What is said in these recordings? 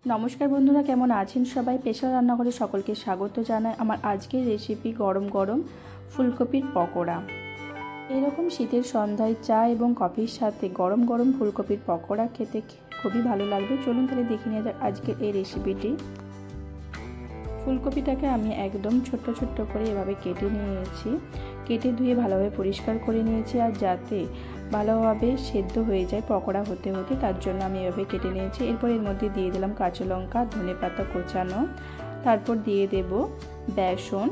নমস্কার বন্ধুরা, কেমন আছেন সবাই? স্পেশাল রান্নাঘরে সকলকে স্বাগত জানাই। আমার আজকের রেসিপি গরম গরম ফুলকপির পকোড়া। এরকম শীতের সন্ধ্যায় চা এবং কফির সাথে গরম গরম ফুলকপির পকোড়া খেতে খুবই ভালো লাগবে। চলুন তাহলে দেখে নেওয়া যাক আজকের এই রেসিপিটি। ফুলকপিটাকে আমি একদম ছোট্ট ছোট্ট করে এভাবে কেটে নিয়েছি। কেটে ধুয়ে ভালোভাবে পরিষ্কার করে নিয়েছি, আর যাতে ভালোভাবে সেদ্ধ হয়ে যায় পকোড়া হতে হতে, তার জন্য আমি এভাবে কেটে নিয়েছি। এরপর এর মধ্যে দিয়ে দিলাম কাঁচা লঙ্কা, ধনেপাতা কোচানো, তারপর দিয়ে দেব বেসন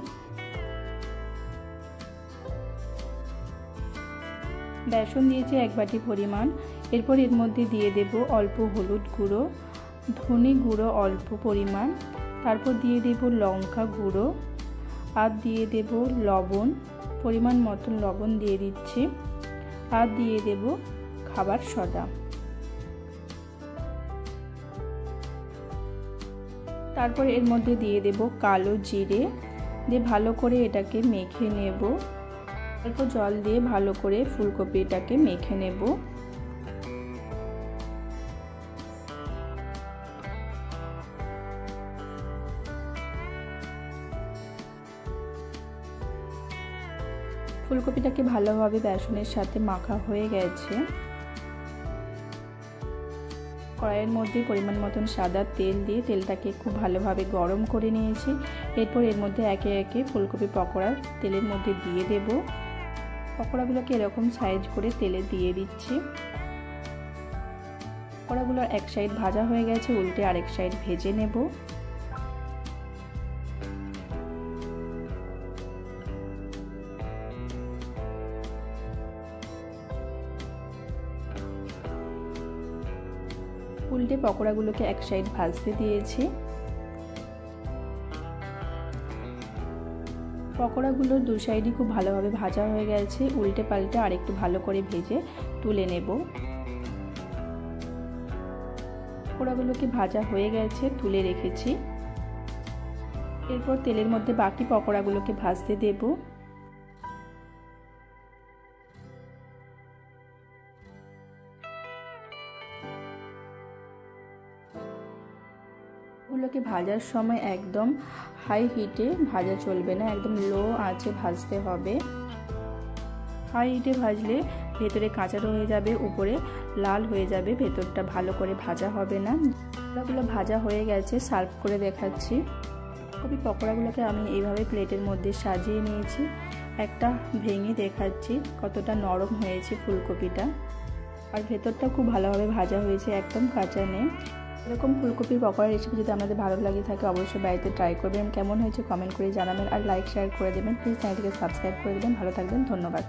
দিয়েছি 1 বাটি পরিমাণ। এরপর এর মধ্যে দিয়ে দেব অল্প হলুদ গুঁড়ো, ধনে গুঁড়ো অল্প পরিমাণ, তারপর দিয়ে দেব লঙ্কা গুঁড়ো, আর দিয়ে দেব লবণ, পরিমাণ মতন লবণ দিয়ে দিচ্ছি, আর দিয়ে দেব খাবার সোডা। তারপর এর মধ্যে দিয়ে দেব কালো জিরে, দিয়ে ভালো করে এটাকে মেখে নেব। অল্প জল দিয়ে ভালো করে ফুলকপিটাকে মেখে নেব। ফুলকপিটাকে ভালোভাবে বেসনের সাথে মাখা হয়ে গেছে। কড়াইয়ের মধ্যে পরিমাণ মতন সাদা তেল দিয়ে তেলটাকে খুব ভালোভাবে গরম করে নিয়েছি। এরপর এর মধ্যে একে একে ফুলকপি পকোড়া তেলের মধ্যে দিয়ে দেব। পকোড়াগুলোকে এরকম সাইজ করে তেলে দিয়ে দিচ্ছি। পকোড়াগুলো এক সাইড ভাজা হয়ে গেছে, উল্টে আরেক সাইড ভেজে নেব। উল্টে পকোড়াগুলোকে এক সাইড ভাজতে দিয়েছি। পকোড়াগুলোর দু সাইডই খুব ভালোভাবে ভাজা হয়ে গেছে, উল্টে পাল্টে আরেকটু ভালো করে ভেজে তুলে নেব। পকোড়াগুলোকে ভাজা হয়ে গেছে, তুলে রেখেছি। এরপর তেলের মধ্যে বাকি পকোড়াগুলোকে ভাজতে দেব। গুলোকে ভাজার সময় একদম হাই হিটে ভাজা চলবে না, একদম লো আঁচে ভাজতে হবে। হাই হিটে ভাজলে ভেতরে কাঁচা রয়ে যাবে, উপরে লাল হয়ে যাবে, ভেতরটা ভালো করে ভাজা হবে না। পকোড়াগুলো ভাজা হয়ে গেছে, সার্ভ করে দেখাচ্ছি। ফুলকপি পকোড়াগুলোকে আমি এইভাবে প্লেটের মধ্যে সাজিয়ে নিয়েছি। একটা ভেঙে দেখাচ্ছি কতটা নরম হয়েছে ফুলকপিটা, আর ভেতরটা খুব ভালোভাবে ভাজা হয়েছে, একদম কাঁচা নেই। এরকম ফুলকপির পকোড়া রেসিপি যদি আপনাদের ভালো লাগে থাকে অবশ্যই বাড়িতে ট্রাই করবেন। কেমন হয়েছে কমেন্ট করে জানাবেন, আর লাইক শেয়ার করে দেবেন। প্লিজ চ্যানেলটিকে সাবস্ক্রাইব করে দেবেন। ভালো থাকবেন, ধন্যবাদ।